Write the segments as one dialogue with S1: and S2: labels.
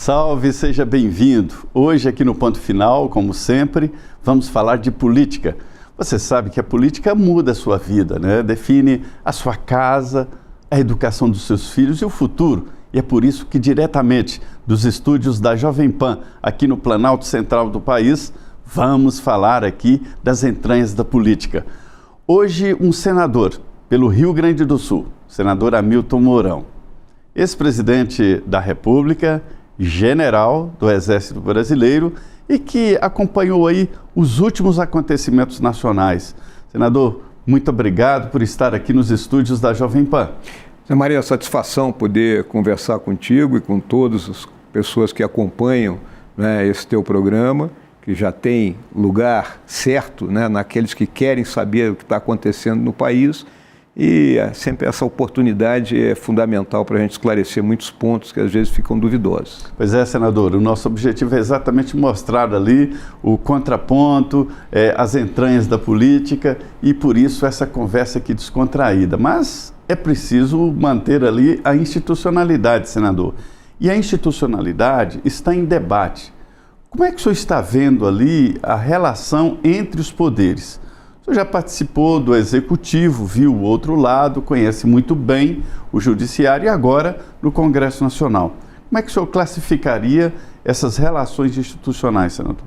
S1: Salve, seja bem-vindo. Hoje aqui no Ponto Final, como sempre, vamos falar de política. Você sabe que a política muda a sua vida, né? Define a sua casa, a educação dos seus filhos e o futuro. E é por isso que diretamente dos estúdios da Jovem Pan, aqui no Planalto Central do país, vamos falar aqui das entranhas da política. Hoje, um senador pelo Rio Grande do Sul, senador Hamilton Mourão, ex-presidente da República, general do Exército Brasileiro e que acompanhou aí os últimos acontecimentos nacionais. Senador, muito obrigado por estar aqui nos estúdios da Jovem Pan.
S2: Zé Maria, satisfação poder conversar contigo e com todas as pessoas que acompanham, né, esse teu programa, que já tem lugar certo, né, naqueles que querem saber o que está acontecendo no país. E sempre essa oportunidade é fundamental para a gente esclarecer muitos pontos que às vezes ficam duvidosos.
S1: Pois é, senador, o nosso objetivo é exatamente mostrar ali o contraponto, as entranhas da política e por isso essa conversa aqui descontraída. Mas é preciso manter ali a institucionalidade, senador. E a institucionalidade está em debate. Como é que o senhor está vendo ali a relação entre os poderes? O senhor já participou do Executivo, viu o outro lado, conhece muito bem o Judiciário e agora no Congresso Nacional. Como é que o senhor classificaria essas relações institucionais, senador?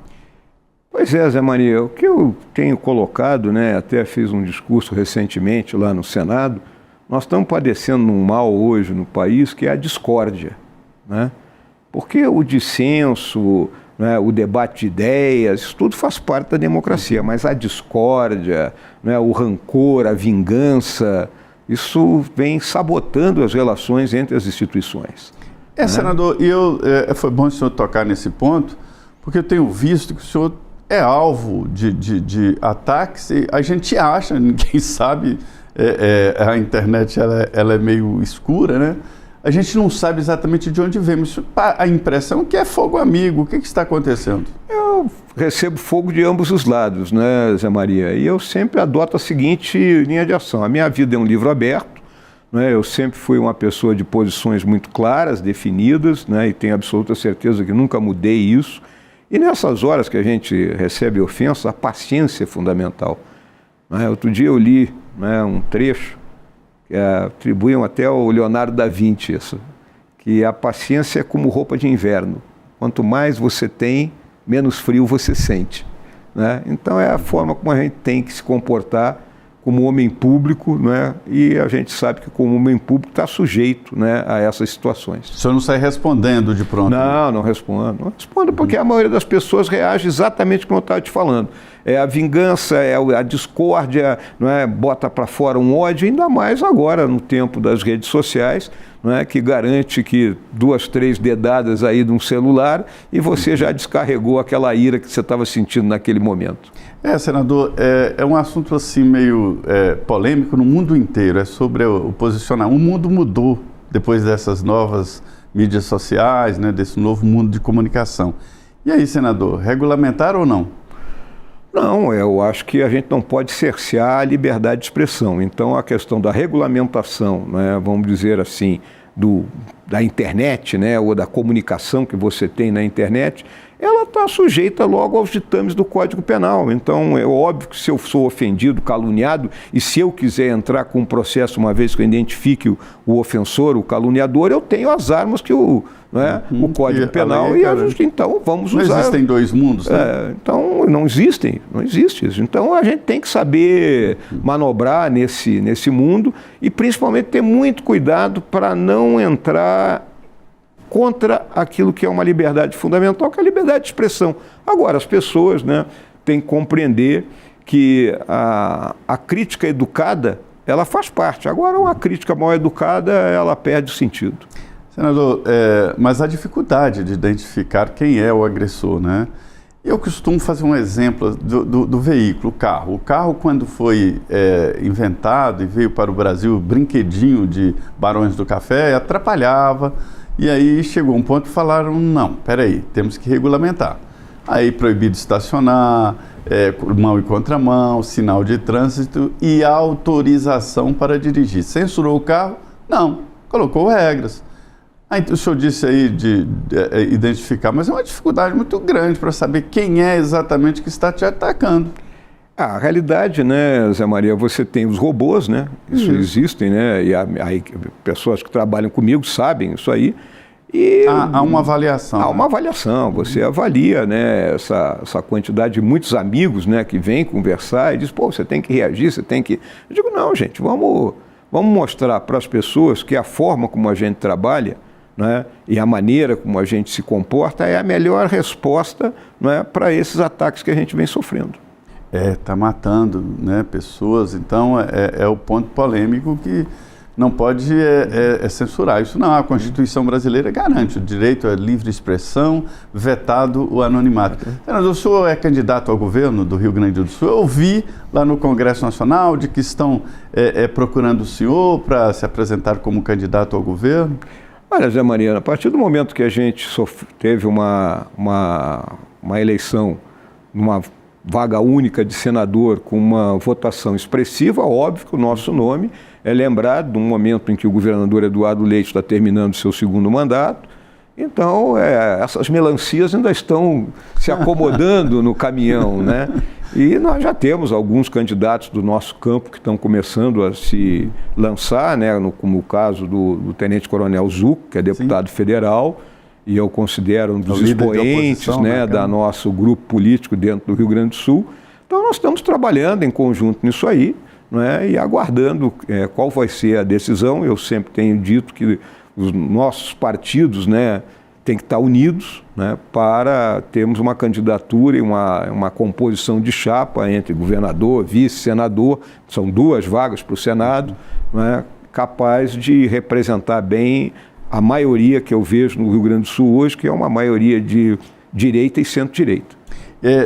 S2: Pois é, Zé Maria, o que eu tenho colocado, né, até fiz um discurso recentemente lá no Senado, nós estamos padecendo um mal hoje no país que é a discórdia, né? Porque o dissenso, né, o debate de ideias, isso tudo faz parte da democracia, mas a discórdia, né, o rancor, a vingança, isso vem sabotando as relações entre as instituições. Né?
S1: Senador, foi bom o senhor tocar nesse ponto, porque eu tenho visto que o senhor é alvo de ataques e a gente acha, ninguém sabe, a internet ela é meio escura, né? A gente não sabe exatamente de onde vem, mas a impressão é que é fogo amigo. O que está acontecendo?
S2: Eu recebo fogo de ambos os lados, né, Zé Maria? E eu sempre adoto a seguinte linha de ação. A minha vida é um livro aberto, né? Eu sempre fui uma pessoa de posições muito claras, definidas, né? E tenho absoluta certeza que nunca mudei isso. E nessas horas que a gente recebe ofensa, a paciência é fundamental. Né? Outro dia eu li, né, um trecho, atribuem até ao Leonardo da Vinci isso, que a paciência é como roupa de inverno. Quanto mais você tem, menos frio você sente. Né? Então é a forma como a gente tem que se comportar como homem público, né? E a gente sabe que como homem público está sujeito, né, a essas situações.
S1: O senhor não sai respondendo de pronto?
S2: Não respondo. Não respondo porque a maioria das pessoas reage exatamente como eu estava te falando. É a vingança, é a discórdia, não é? Bota para fora um ódio, ainda mais agora no tempo das redes sociais, não é? Que garante que 2, 3 dedadas aí de um celular e você já descarregou aquela ira que você estava sentindo naquele momento.
S1: Senador, é um assunto assim meio polêmico no mundo inteiro, é sobre o posicionamento. O mundo mudou depois dessas novas mídias sociais, né, desse novo mundo de comunicação. E aí, senador, regulamentar ou não?
S2: Não, eu acho que a gente não pode cercear a liberdade de expressão. Então, a questão da regulamentação, né, vamos dizer assim, da internet, né, ou da comunicação que você tem na internet, ela está sujeita logo aos ditames do Código Penal. Então, é óbvio que se eu sou ofendido, caluniado, e se eu quiser entrar com um processo, uma vez que eu identifique o ofensor, o caluniador, eu tenho as armas que o Código Penal e então vamos usar.
S1: Não existem dois mundos, né?
S2: Então, não existe isso. Então, a gente tem que saber manobrar nesse mundo e, principalmente, ter muito cuidado para não entrar contra aquilo que é uma liberdade fundamental, que é a liberdade de expressão. Agora, as pessoas, né, têm que compreender que a crítica educada, ela faz parte. Agora, uma crítica mal educada, ela perde o sentido.
S1: Senador, mas a dificuldade de identificar quem é o agressor, né? Eu costumo fazer um exemplo do veículo, o carro. O carro, quando foi inventado e veio para o Brasil, brinquedinho de Barões do Café, atrapalhava. E aí chegou um ponto que falaram, não, peraí, temos que regulamentar. Aí proibido estacionar, mão e contramão, sinal de trânsito e autorização para dirigir. Censurou o carro? Não, colocou regras. O senhor disse aí de identificar, mas é uma dificuldade muito grande para saber quem é exatamente que está te atacando.
S2: A realidade, né, Zé Maria, você tem os robôs, né? Isso existem, né? E aí, pessoas que trabalham comigo sabem isso aí. E
S1: há uma avaliação.
S2: Há uma avaliação. Você avalia, né, essa quantidade de muitos amigos, né, que vêm conversar e diz, pô, você tem que reagir, você tem que... Eu digo, não, gente, vamos mostrar para as pessoas que a forma como a gente trabalha, né, e a maneira como a gente se comporta é a melhor resposta, né, para esses ataques que a gente vem sofrendo.
S1: Está matando, né, pessoas, então é o ponto polêmico que não pode censurar. Isso não, a Constituição brasileira garante o direito à livre expressão, vetado o anonimato. O senhor é candidato ao governo do Rio Grande do Sul. Eu ouvi lá no Congresso Nacional de que estão procurando o senhor para se apresentar como candidato ao governo.
S2: Olha, Zé Maria, a partir do momento que a gente teve uma eleição, uma vaga única de senador com uma votação expressiva, óbvio que o nosso nome é lembrado num momento em que o governador Eduardo Leite está terminando seu segundo mandato. Então, essas melancias ainda estão se acomodando no caminhão, né? E nós já temos alguns candidatos do nosso campo que estão começando a se lançar, né? Como o caso do tenente-coronel Zuco, que é deputado federal, e eu considero um dos expoentes, né, da nosso grupo político dentro do Rio Grande do Sul. Então nós estamos trabalhando em conjunto nisso aí, né, e aguardando qual vai ser a decisão. Eu sempre tenho dito que os nossos partidos, né, têm que estar unidos, né, para termos uma candidatura e uma composição de chapa entre governador, vice, senador, são 2 vagas para o Senado, né, capaz de representar bem a maioria que eu vejo no Rio Grande do Sul hoje, que é uma maioria de direita e centro-direita.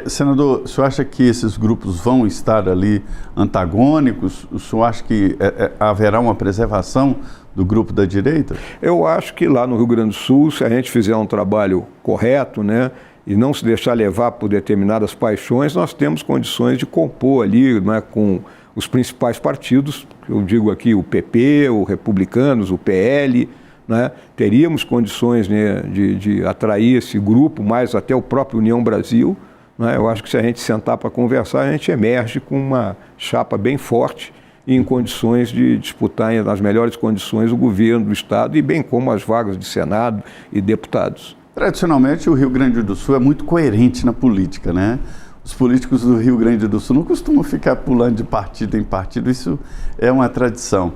S1: Senador, o senhor acha que esses grupos vão estar ali antagônicos? O senhor acha que haverá uma preservação do grupo da direita? Eu
S2: acho que lá no Rio Grande do Sul, se a gente fizer um trabalho correto, né, e não se deixar levar por determinadas paixões, nós temos condições de compor ali, né, com os principais partidos, eu digo aqui o PP, o Republicanos, o PL, né? Teríamos condições, né, de atrair esse grupo, mais até o próprio União Brasil, né? Eu acho que se a gente sentar para conversar, a gente emerge com uma chapa bem forte e em condições de disputar nas melhores condições o governo do Estado e bem como as vagas de Senado e deputados.
S1: Tradicionalmente, o Rio Grande do Sul é muito coerente na política, né? Os políticos do Rio Grande do Sul não costumam ficar pulando de partido em partido, isso é uma tradição.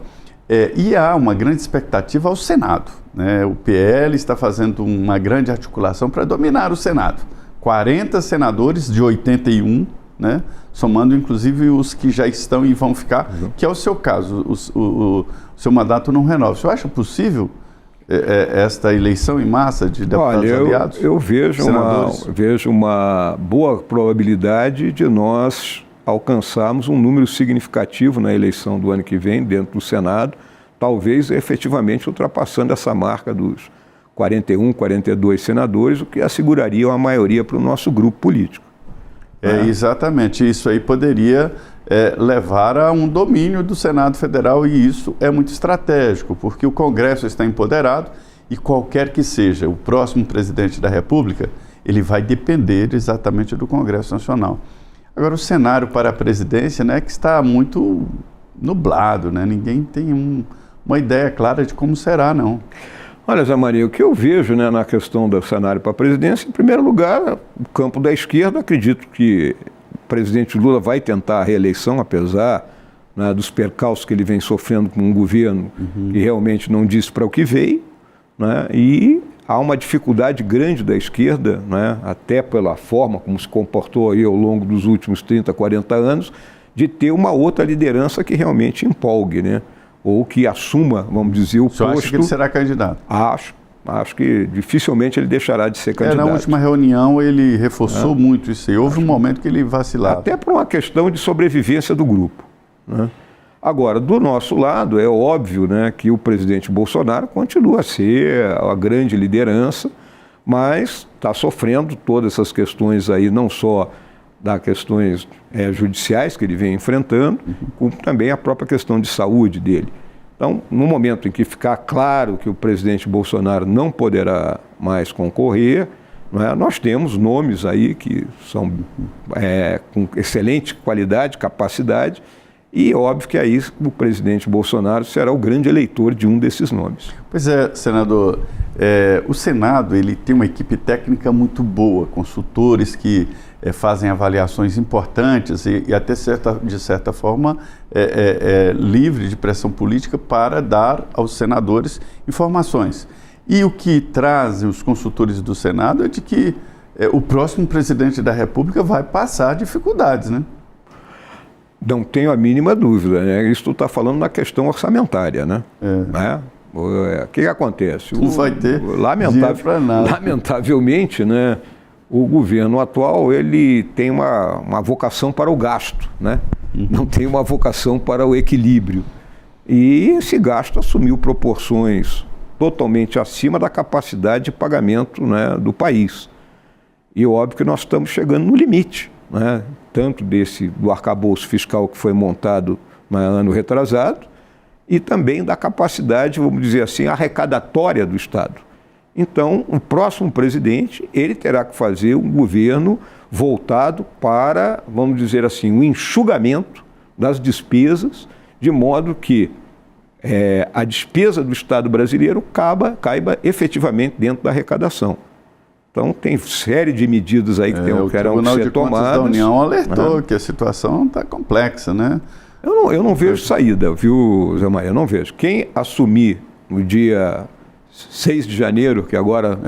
S1: E há uma grande expectativa ao Senado, né? O PL está fazendo uma grande articulação para dominar o Senado. 40 senadores de 81, né? Somando inclusive os que já estão e vão ficar, que é o seu caso, o seu mandato não renova. O senhor acha possível esta eleição em massa de deputados aliados?
S2: Eu vejo uma boa probabilidade de nós alcançarmos um número significativo na eleição do ano que vem dentro do Senado, talvez efetivamente ultrapassando essa marca dos 41, 42 senadores, o que asseguraria uma maioria para o nosso grupo político.
S1: Exatamente, isso aí poderia levar a um domínio do Senado Federal e isso é muito estratégico, porque o Congresso está empoderado e qualquer que seja o próximo presidente da República, ele vai depender exatamente do Congresso Nacional. Agora, o cenário para a presidência, né, que está muito nublado, né? Ninguém tem uma ideia clara de como será, não.
S2: Olha, Zé Maria, o que eu vejo, né, na questão do cenário para a presidência, em primeiro lugar, o campo da esquerda, acredito que o presidente Lula vai tentar a reeleição, apesar, né, dos percalços que ele vem sofrendo com um governo que realmente não disse para o que veio, né, e há uma dificuldade grande da esquerda, né, até pela forma como se comportou aí ao longo dos últimos 30, 40 anos, de ter uma outra liderança que realmente empolgue, né, ou que assuma, vamos dizer, o posto.
S1: Você acha que ele será candidato?
S2: Acho que dificilmente ele deixará de ser candidato.
S1: Na última reunião ele reforçou muito isso aí. Houve um momento que ele vacilava.
S2: Até por uma questão de sobrevivência do grupo, né? Agora, do nosso lado, é óbvio, né, que o presidente Bolsonaro continua a ser a grande liderança, mas está sofrendo todas essas questões aí, não só das questões judiciais que ele vem enfrentando, como também a própria questão de saúde dele. Então, no momento em que ficar claro que o presidente Bolsonaro não poderá mais concorrer, não é, nós temos nomes aí que são com excelente qualidade, capacidade, e óbvio que aí o presidente Bolsonaro será o grande eleitor de um desses nomes.
S1: Pois é, senador, o Senado ele tem uma equipe técnica muito boa, consultores que fazem avaliações importantes e até de certa forma livre de pressão política para dar aos senadores informações. E o que trazem os consultores do Senado é de que o próximo presidente da República vai passar dificuldades, né?
S2: Não tenho a mínima dúvida, né? Isso tu está falando na questão orçamentária, né? O que acontece?
S1: Não vai ter dinheiro para nada.
S2: Lamentavelmente, né? O governo atual ele tem uma vocação para o gasto, né? Não tem uma vocação para o equilíbrio. E esse gasto assumiu proporções totalmente acima da capacidade de pagamento, né, do país. E óbvio que nós estamos chegando no limite, né? Tanto do arcabouço fiscal que foi montado no ano retrasado e também da capacidade, vamos dizer assim, arrecadatória do Estado. Então, o próximo presidente, ele terá que fazer um governo voltado para, vamos dizer assim, o enxugamento das despesas, de modo que a despesa do Estado brasileiro caiba efetivamente dentro da arrecadação. Então, tem série de medidas aí que terão que ser tomadas. O Tribunal de Contas da União
S1: alertou que a situação está complexa, né?
S2: Eu não vejo saída, viu, Zé Maria? Eu não vejo. Quem assumir no dia 6 de janeiro, que agora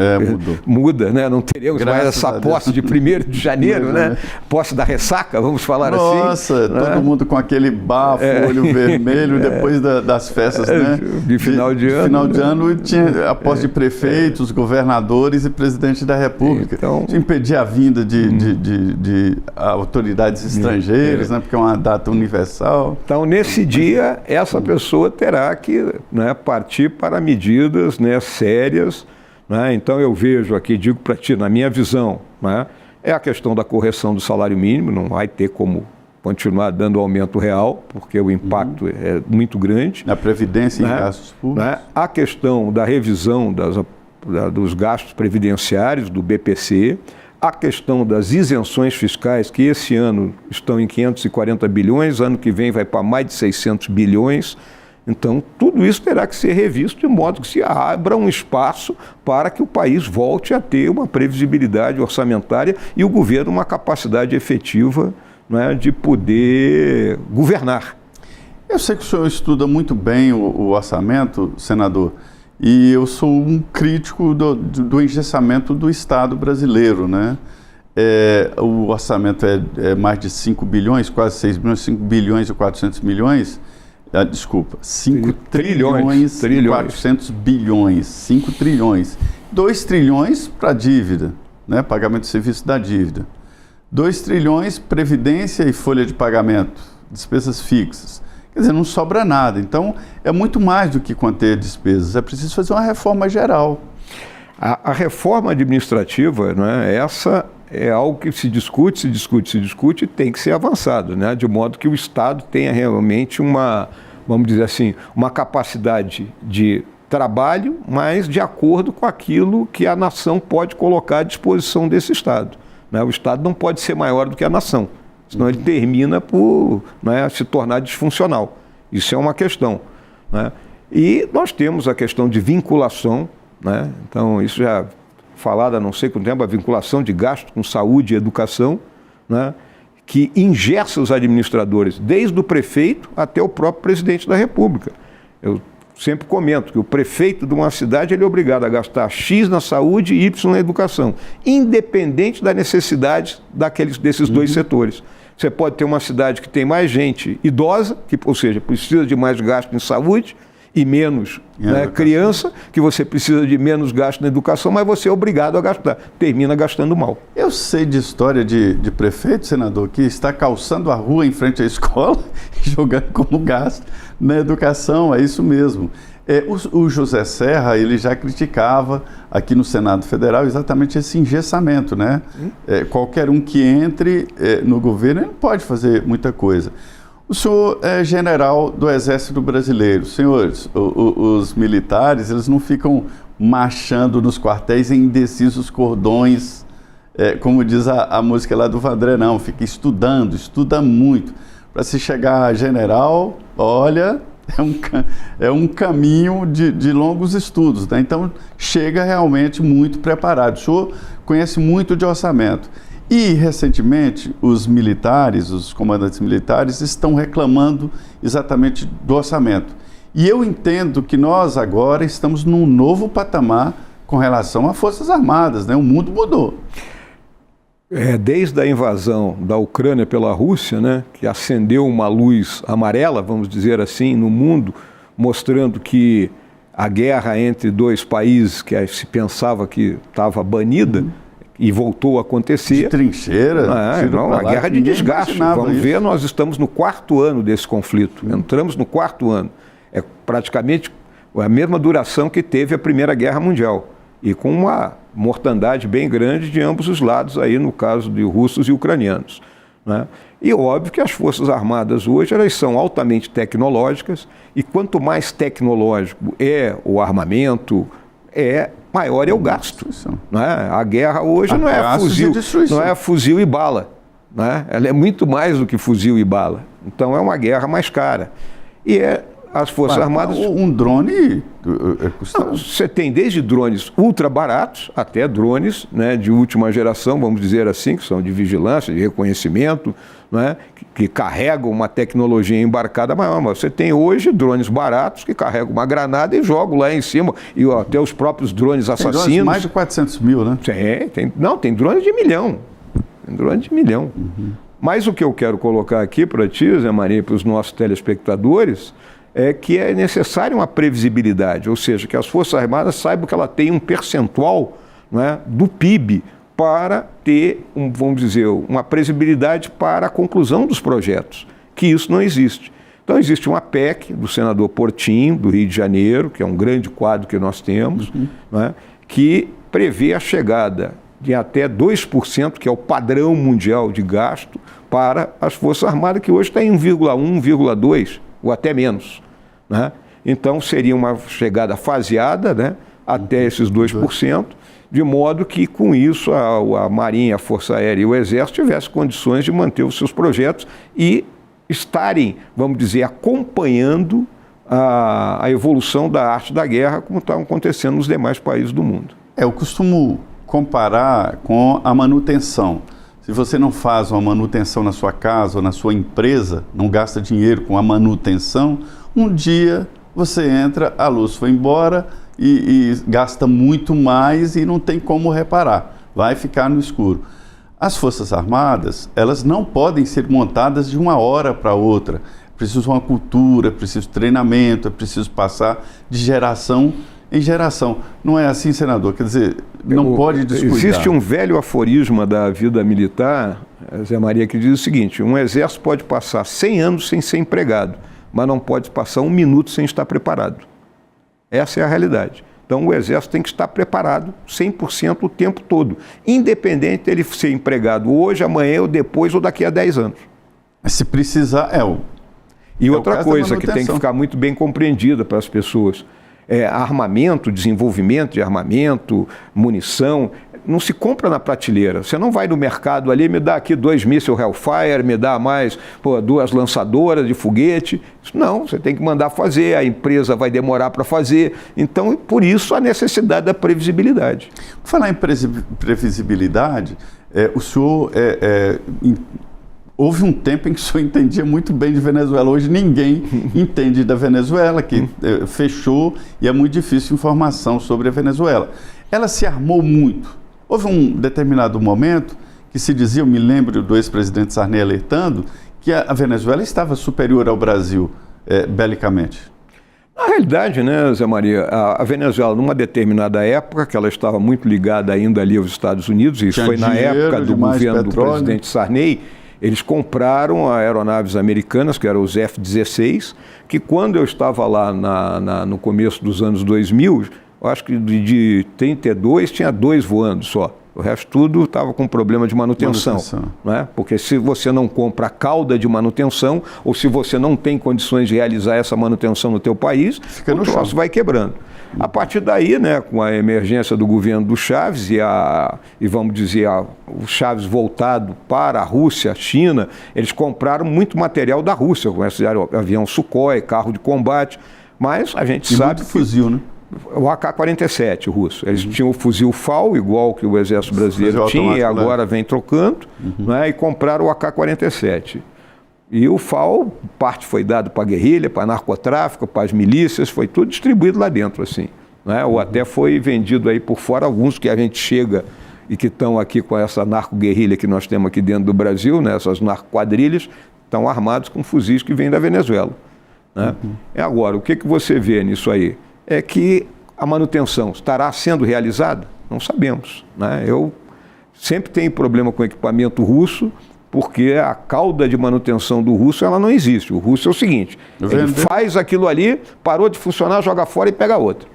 S2: muda, né? Não teremos mais essa posse de 1º de janeiro, né? Posse da ressaca, vamos falar assim.
S1: Nossa, todo mundo com aquele bafo, olho vermelho, depois das festas, né?
S2: De final de ano.
S1: Final de ano tinha a posse de prefeitos, governadores e presidente da República.
S2: Então,
S1: impedir a vinda de autoridades estrangeiras, né? Porque é uma data universal.
S2: Então, nesse dia, essa pessoa terá que, né, partir para medidas, né, sérias, né? Então eu vejo aqui, digo para ti, na minha visão, né, é a questão da correção do salário mínimo, não vai ter como continuar dando aumento real, porque o impacto é muito grande.
S1: Na previdência e em gastos públicos.
S2: Né? A questão da revisão dos gastos previdenciários, do BPC, a questão das isenções fiscais, que esse ano estão em 540 bilhões, ano que vem vai para mais de 600 bilhões, então, tudo isso terá que ser revisto de modo que se abra um espaço para que o país volte a ter uma previsibilidade orçamentária e o governo uma capacidade efetiva, né, de poder governar.
S1: Eu sei que o senhor estuda muito bem o orçamento, senador, e eu sou um crítico do engessamento do Estado brasileiro, né? O orçamento é mais de 5 bilhões, quase 6 bilhões, 5 bilhões e 400 milhões. Desculpa, 5 trilhões e 400 bilhões, 5 trilhões. 2 trilhões para dívida, né? Pagamento de serviço da dívida. 2 trilhões, previdência e folha de pagamento, despesas fixas. Quer dizer, não sobra nada. Então, é muito mais do que conter despesas. É preciso fazer uma reforma geral.
S2: A reforma administrativa, né, essa é algo que se discute e tem que ser avançado, né, de modo que o Estado tenha realmente vamos dizer assim, uma capacidade de trabalho, mas de acordo com aquilo que a nação pode colocar à disposição desse Estado. Né? O Estado não pode ser maior do que a nação, senão ele termina por, né, se tornar disfuncional. Isso é uma questão. Né? E nós temos a questão de vinculação, né? Então isso já falado há não sei quanto tempo, a vinculação de gasto com saúde e educação, né, que engessa os administradores, desde o prefeito até o próprio presidente da República. Eu sempre comento que o prefeito de uma cidade ele é obrigado a gastar X na saúde e Y na educação, independente da necessidade desses dois setores. Você pode ter uma cidade que tem mais gente idosa, ou seja, precisa de mais gasto em saúde, e menos, né, criança, que você precisa de menos gasto na educação, mas você é obrigado a gastar, termina gastando mal.
S1: Eu sei de história de prefeito, senador, que está calçando a rua em frente à escola e jogando como gasto na educação, é isso mesmo. O José Serra, ele já criticava aqui no Senado Federal exatamente esse engessamento, né? Qualquer um que entre no governo, ele não pode fazer muita coisa. O senhor é general do Exército Brasileiro. Senhores, os militares, eles não ficam marchando nos quartéis em indecisos cordões, como diz a música lá do Vandré, não. Fica estudando, estuda muito. Para se chegar a general, olha, é um caminho de longos estudos, né? Então, chega realmente muito preparado. O senhor conhece muito de orçamento. E, recentemente, os militares, os comandantes militares, estão reclamando exatamente do orçamento. E eu entendo que nós agora estamos num novo patamar com relação às Forças Armadas, né? O mundo mudou.
S2: Desde a invasão da Ucrânia pela Rússia, né, que acendeu uma luz amarela, vamos dizer assim, no mundo, mostrando que a guerra entre dois países que se pensava que estava banida, e voltou a acontecer.
S1: De trincheira.
S2: Uma guerra de desgaste. Vamos ver, nós estamos no 4º ano desse conflito. Entramos no 4º ano. É praticamente a mesma duração que teve a Primeira Guerra Mundial. E com uma mortandade bem grande de ambos os lados, aí no caso de russos e ucranianos, né? E óbvio que as Forças Armadas hoje, elas são altamente tecnológicas, e quanto mais tecnológico é o armamento, maior é o gasto. Né? A guerra hoje não é fuzil e bala. Né? Ela é muito mais do que fuzil e bala. Então é uma guerra mais cara. E as Forças Armadas...
S1: Um drone custa...
S2: Você tem desde drones ultra baratos até drones, né, de última geração, vamos dizer assim, que são de vigilância, de reconhecimento, né, que carregam uma tecnologia embarcada maior. Mas você tem hoje drones baratos que carregam uma granada e jogam lá em cima, e até os próprios drones assassinos. Tem drones
S1: mais de 400 mil, né?
S2: Tem drones de milhão. Tem drones de milhão. Mas o que eu quero colocar aqui para ti, Zé Maria, e para os nossos telespectadores, é que é necessária uma previsibilidade, ou seja, que as Forças Armadas saibam que ela tem um percentual, né, do PIB para ter, vamos dizer, uma previsibilidade para a conclusão dos projetos, que isso não existe. Então existe uma PEC do senador Portinho, do Rio de Janeiro, que é um grande quadro que nós temos, né, que prevê a chegada de até 2%, que é o padrão mundial de gasto, para as Forças Armadas, que hoje está em 1,1, 1,2%, ou até menos. Né? Então seria uma chegada faseada, né, até esses 2%, de modo que com isso a Marinha, a Força Aérea e o Exército tivessem condições de manter os seus projetos e estarem, vamos dizer, acompanhando a evolução da arte da guerra, como está acontecendo nos demais países do mundo.
S1: Eu costumo comparar com a manutenção. Se você não faz uma manutenção na sua casa ou na sua empresa, não gasta dinheiro com a manutenção, um dia você entra, a luz foi embora e gasta muito mais e não tem como reparar, vai ficar no escuro. As Forças Armadas, elas não podem ser montadas de uma hora para outra. É preciso uma cultura, é preciso treinamento, é preciso passar de geração em geração. Não é assim, senador? Quer dizer, não pode descuidar.
S2: Existe um velho aforisma da vida militar, Zé Maria, que diz o seguinte: um exército pode passar 100 anos sem ser empregado, mas não pode passar 1 minuto sem estar preparado. Essa é a realidade. Então o exército tem que estar preparado 100% o tempo todo, independente dele ser empregado hoje, amanhã ou depois ou daqui a 10 anos.
S1: Se precisar,
S2: E outra coisa que tem que ficar muito bem compreendida para as pessoas: armamento, desenvolvimento de armamento, munição, não se compra na prateleira. Você não vai no mercado ali, me dá aqui 2 mísseis Hellfire, me dá mais 2 lançadoras de foguete. Não, você tem que mandar fazer, a empresa vai demorar para fazer. Então, por isso, a necessidade da previsibilidade.
S1: Por falar em previsibilidade, o senhor... Houve um tempo em que o senhor entendia muito bem de Venezuela. Hoje ninguém entende da Venezuela, que fechou, e é muito difícil informação sobre a Venezuela. Ela se armou muito. Houve um determinado momento que se dizia, eu me lembro do ex-presidente Sarney alertando, que a Venezuela estava superior ao Brasil belicamente.
S2: Na realidade, né, Zé Maria, a Venezuela, numa determinada época, que ela estava muito ligada ainda ali aos Estados Unidos, e isso foi na época do governo do presidente Sarney, eles compraram aeronaves americanas, que eram os F-16, que quando eu estava lá no começo dos anos 2000, eu acho que de 32 tinha 2 voando só. O resto tudo estava com problema de manutenção. Né? Porque se você não compra a cauda de manutenção, ou se você não tem condições de realizar essa manutenção no teu país, o troço vai quebrando. A partir daí, né, com a emergência do governo do Chaves e vamos dizer, o Chaves voltado para a Rússia, a China, eles compraram muito material da Rússia, como avião Sukhoi, carro de combate, mas a gente sabe
S1: muito fuzil, né?
S2: O AK-47 russo. Eles tinham o fuzil FAL, igual que o Exército Brasileiro tinha, e agora vem trocando, né, e compraram o AK-47. E o FAL, parte foi dado para a guerrilha, para narcotráfico, para as milícias, foi tudo distribuído lá dentro, assim. Né? Ou até foi vendido aí por fora, alguns que a gente chega e que estão aqui com essa narco-guerrilha que nós temos aqui dentro do Brasil, né, essas narco-quadrilhas, estão armados com fuzis que vêm da Venezuela. Né? Agora, o que você vê nisso aí? É que a manutenção estará sendo realizada? Não sabemos. Né? Eu sempre tenho problema com equipamento russo, porque a cauda de manutenção do russo ela não existe. O russo é o seguinte, ele faz aquilo ali, parou de funcionar, joga fora e pega outro.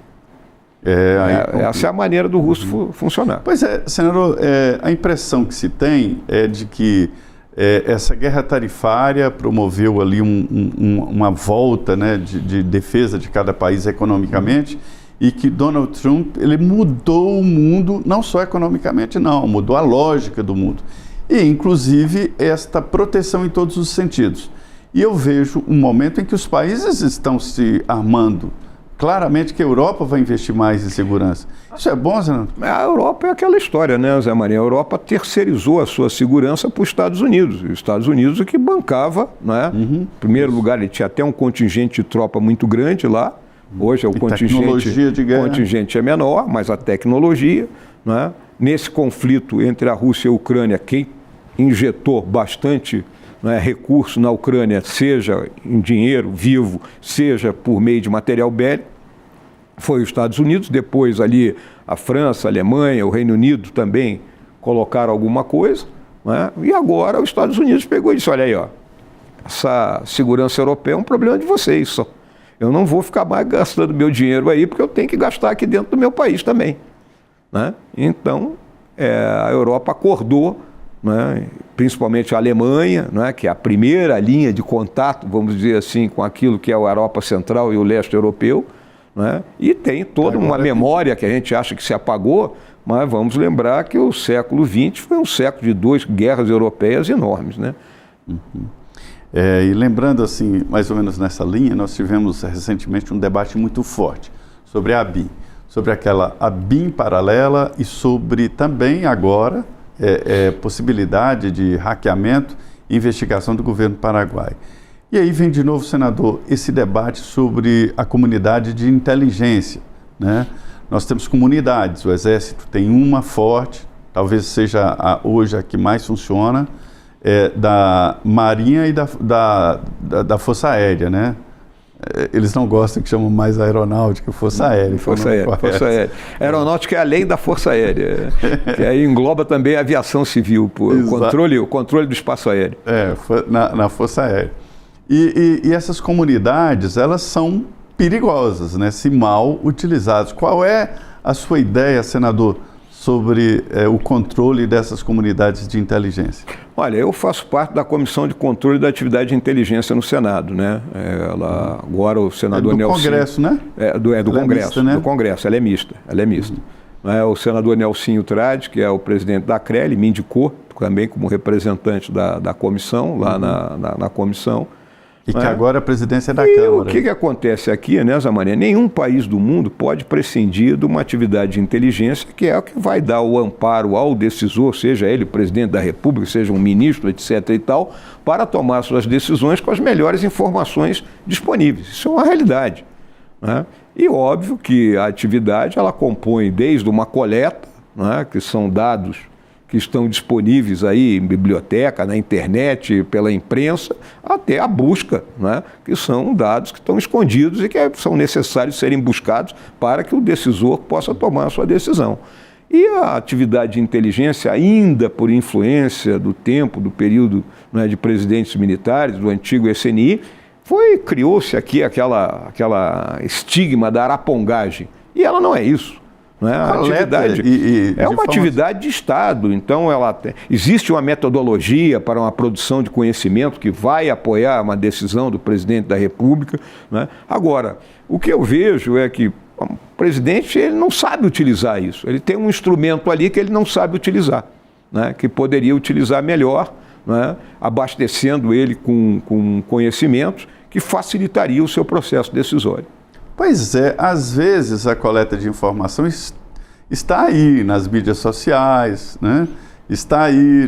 S2: Essa é a maneira do russo funcionar.
S1: Pois é, senador, a impressão que se tem é de que essa guerra tarifária promoveu ali uma volta, né, de defesa de cada país economicamente, e que Donald Trump ele mudou o mundo, não só economicamente, não, mudou a lógica do mundo. E, inclusive, esta proteção em todos os sentidos. E eu vejo um momento em que os países estão se armando. Claramente que a Europa vai investir mais em segurança. Isso é bom, Zé?
S2: A Europa é aquela história, né, Zé Maria? A Europa terceirizou a sua segurança para os Estados Unidos. Os Estados Unidos é que bancava, né? Em primeiro lugar, ele tinha até um contingente de tropa muito grande lá. Hoje é o contingente é menor, mas a tecnologia, né? Nesse conflito entre a Rússia e a Ucrânia, quem injetou bastante, né, recurso na Ucrânia, seja em dinheiro vivo, seja por meio de material bélico, foi os Estados Unidos. Depois ali a França, a Alemanha, o Reino Unido também colocaram alguma coisa, né? E agora os Estados Unidos pegou e disse, olha aí, ó, essa segurança europeia é um problema de vocês só. Eu não vou ficar mais gastando meu dinheiro aí, porque eu tenho que gastar aqui dentro do meu país também. Né? Então, a Europa acordou, né, principalmente a Alemanha, né, que é a primeira linha de contato, vamos dizer assim, com aquilo que é a Europa Central e o leste europeu, né, e tem toda uma memória que a gente acha que se apagou, mas vamos lembrar que o século XX foi um século de 2 guerras europeias enormes. Né?
S1: E lembrando, assim, mais ou menos nessa linha, nós tivemos recentemente um debate muito forte sobre a ABIN. Sobre aquela ABIN paralela e sobre também agora possibilidade de hackeamento e investigação do governo paraguaio. E aí vem de novo, senador, esse debate sobre a comunidade de inteligência. Né? Nós temos comunidades, o Exército tem uma forte, talvez seja hoje a que mais funciona, da Marinha e da Força Aérea, né? Eles não gostam que chamam mais aeronáutica, Força Aérea.
S2: Força Aérea. Aeronáutica é além da Força Aérea, que aí engloba também a aviação civil, o controle do espaço aéreo.
S1: Na Força Aérea. E essas comunidades, elas são perigosas, né, se mal utilizadas. Qual é a sua ideia, senador, sobre o controle dessas comunidades de inteligência?
S2: Olha, eu faço parte da Comissão de Controle da Atividade de Inteligência no Senado, né? Agora o senador Nelson...
S1: Do Congresso, né?
S2: Do Congresso, mista, né? Do Congresso, ela é mista. O senador Nelsinho Trade, que é o presidente da CREA, me indicou também como representante da comissão, lá na comissão.
S1: E que agora a presidência é da Câmara.
S2: O que acontece aqui, né, Zé Maria? Nenhum país do mundo pode prescindir de uma atividade de inteligência que é o que vai dar o amparo ao decisor, seja ele o presidente da República, seja um ministro, etc. e tal, para tomar suas decisões com as melhores informações disponíveis. Isso é uma realidade. Né? E óbvio que a atividade ela compõe desde uma coleta, né, que são dados que estão disponíveis aí em biblioteca, na internet, pela imprensa, até a busca, né, que são dados que estão escondidos e que são necessários serem buscados para que o decisor possa tomar a sua decisão. E a atividade de inteligência, ainda por influência do tempo, do período, né, de presidentes militares, do antigo SNI, criou-se aquela estigma da arapongagem. E ela não é isso. Não é? É uma atividade de Estado, então existe uma metodologia para uma produção de conhecimento que vai apoiar uma decisão do presidente da República. Não é? Agora, o que eu vejo é que o presidente ele não sabe utilizar isso, ele tem um instrumento ali que ele não sabe utilizar, né? Que poderia utilizar melhor, né? Abastecendo ele com conhecimentos que facilitaria o seu processo decisório.
S1: Pois é, às vezes a coleta de informação está aí nas mídias sociais, né? Está aí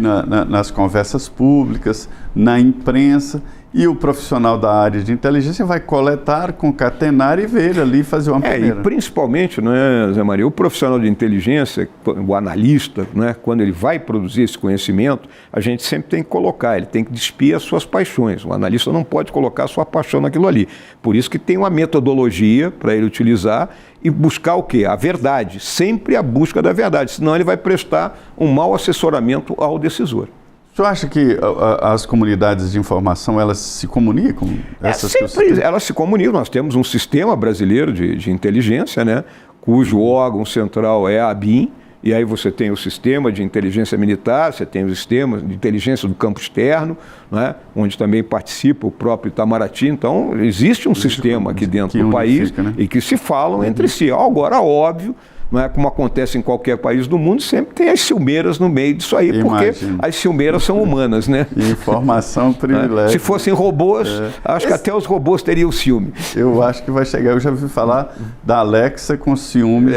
S1: nas conversas públicas, na imprensa, e o profissional da área de inteligência vai coletar, concatenar e ver ali, fazer uma peneira.
S2: E principalmente, né, Zé Maria, o profissional de inteligência, o analista, né, quando ele vai produzir esse conhecimento, a gente sempre tem que colocar, ele tem que despir as suas paixões. O analista não pode colocar a sua paixão naquilo ali. Por isso que tem uma metodologia para ele utilizar e buscar o quê? A verdade, sempre a busca da verdade, senão ele vai prestar um mau assessoramento ao decisor.
S1: O senhor acha que as comunidades de informação, elas se comunicam?
S2: Sempre elas se comunicam. Nós temos um sistema brasileiro de inteligência, né, cujo órgão central é a ABIN, e aí você tem o sistema de inteligência militar, você tem o sistema de inteligência do campo externo, né, onde também participa o próprio Itamaraty. Então, existe um sistema aqui dentro do país, né? E que se falam entre si. Agora, óbvio, não é como acontece em qualquer país do mundo, sempre tem as ciumeiras no meio disso aí, porque as ciumeiras são humanas, né?
S1: Informação privilégio.
S2: Se fossem robôs, acho que até os robôs teriam ciúme.
S1: Eu acho que vai chegar, eu já ouvi falar da Alexa com ciúmes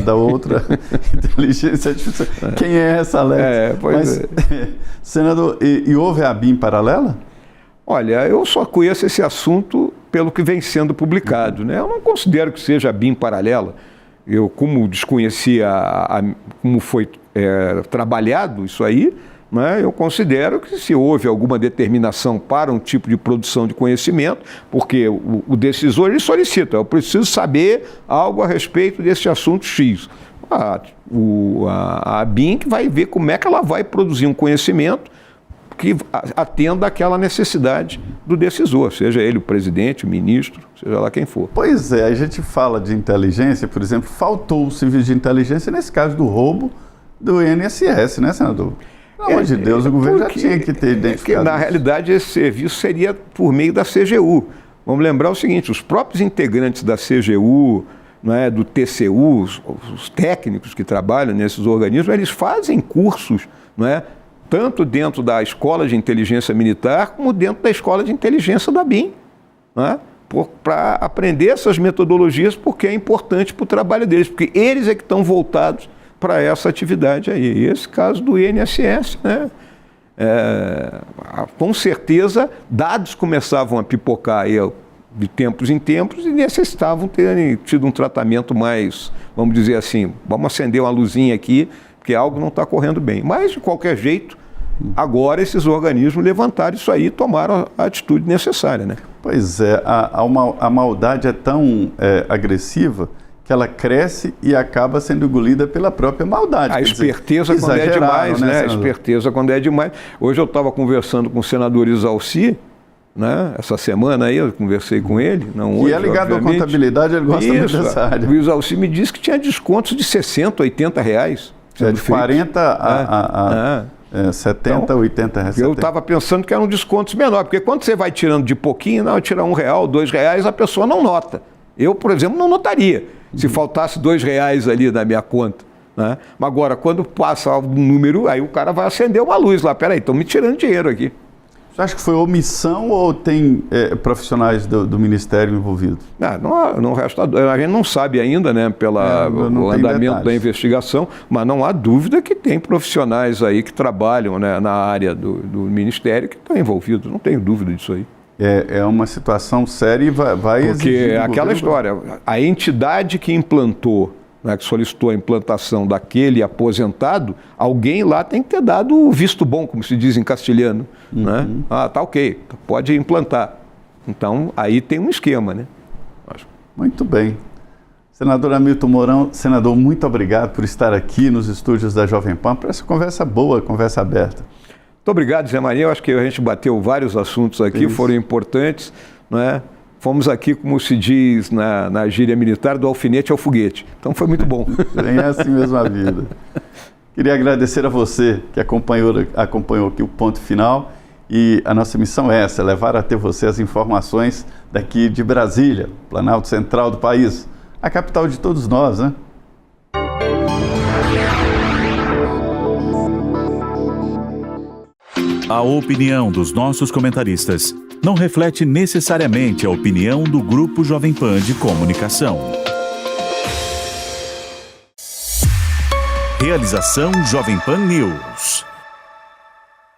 S1: da outra inteligência artificial. Quem é essa Alexa? Senador, e houve a BIM paralela?
S2: Olha, eu só conheço esse assunto pelo que vem sendo publicado, né? Eu não considero que seja a BIM paralela. Eu, como desconhecia como foi trabalhado isso aí, né, eu considero que se houve alguma determinação para um tipo de produção de conhecimento, porque o decisor ele solicita, eu preciso saber algo a respeito desse assunto X. A ABIN que vai ver como é que ela vai produzir um conhecimento que atenda àquela necessidade do decisor, seja ele o presidente, o ministro, seja lá quem for.
S1: Pois é, a gente fala de inteligência, por exemplo, faltou o serviço de inteligência nesse caso do roubo do INSS, né, senador? Pelo amor de Deus, o governo já tinha que ter identificado.
S2: Na realidade, esse serviço seria por meio da CGU. Vamos lembrar o seguinte, os próprios integrantes da CGU, né, do TCU, os técnicos que trabalham nesses organismos, eles fazem cursos, não é, tanto dentro da Escola de Inteligência Militar, como dentro da Escola de Inteligência da BIM, né? Para aprender essas metodologias, porque é importante para o trabalho deles, porque eles é que estão voltados para essa atividade aí. E esse caso do INSS, né? Com certeza, dados começavam a pipocar aí de tempos em tempos e necessitavam ter tido um tratamento mais, vamos dizer assim, vamos acender uma luzinha aqui, porque algo não está correndo bem. Mas, de qualquer jeito, agora esses organismos levantaram isso aí e tomaram a atitude necessária, né?
S1: Pois é, a maldade é tão agressiva que ela cresce e acaba sendo engolida pela própria maldade.
S2: A esperteza quando é demais, né? A esperteza quando é demais. Hoje eu estava conversando com o senador Isalci, né? Essa semana aí eu conversei com ele. Não hoje,
S1: e é ligado à contabilidade, ele gosta muito dessa área.
S2: O Isalci me disse que tinha descontos de R$60, R$80.
S1: De 40 a 70, então, 80 reais.
S2: Eu estava pensando que eram descontos menores, porque quando você vai tirando de pouquinho, não, tira R$1, R$2, a pessoa não nota. Eu, por exemplo, não notaria se faltasse R$2 ali na minha conta, né? Mas agora, quando passa o número, aí o cara vai acender uma luz lá. Peraí, estão me tirando dinheiro aqui.
S1: Você acha que foi omissão ou tem profissionais do Ministério envolvidos?
S2: Não resta, a gente não sabe ainda, né, pelo andamento da investigação, mas não há dúvida que tem profissionais aí que trabalham, né, na área do Ministério que estão envolvidos, não tenho dúvida disso aí.
S1: É uma situação séria e vai exigir...
S2: Porque é aquela história, a entidade que implantou, né, que solicitou a implantação daquele aposentado, alguém lá tem que ter dado o visto bom, como se diz em castelhano. Né? Tá ok, pode implantar. Então, aí tem um esquema, né?
S1: Muito bem. Senador Hamilton Mourão, senador, muito obrigado por estar aqui nos estúdios da Jovem Pan para essa conversa boa, conversa aberta.
S2: Muito obrigado, Zé Maria. Eu acho que a gente bateu vários assuntos aqui, foram importantes, né? fomos aqui, como se diz na gíria militar, do alfinete ao foguete. Então foi muito bom.
S1: É assim mesmo a vida. Queria agradecer a você que acompanhou aqui o Ponto Final, e a nossa missão é essa, levar até você as informações daqui de Brasília, Planalto Central do país, a capital de todos nós, né?
S3: A opinião dos nossos comentaristas não reflete necessariamente a opinião do Grupo Jovem Pan de Comunicação. Realização Jovem Pan News.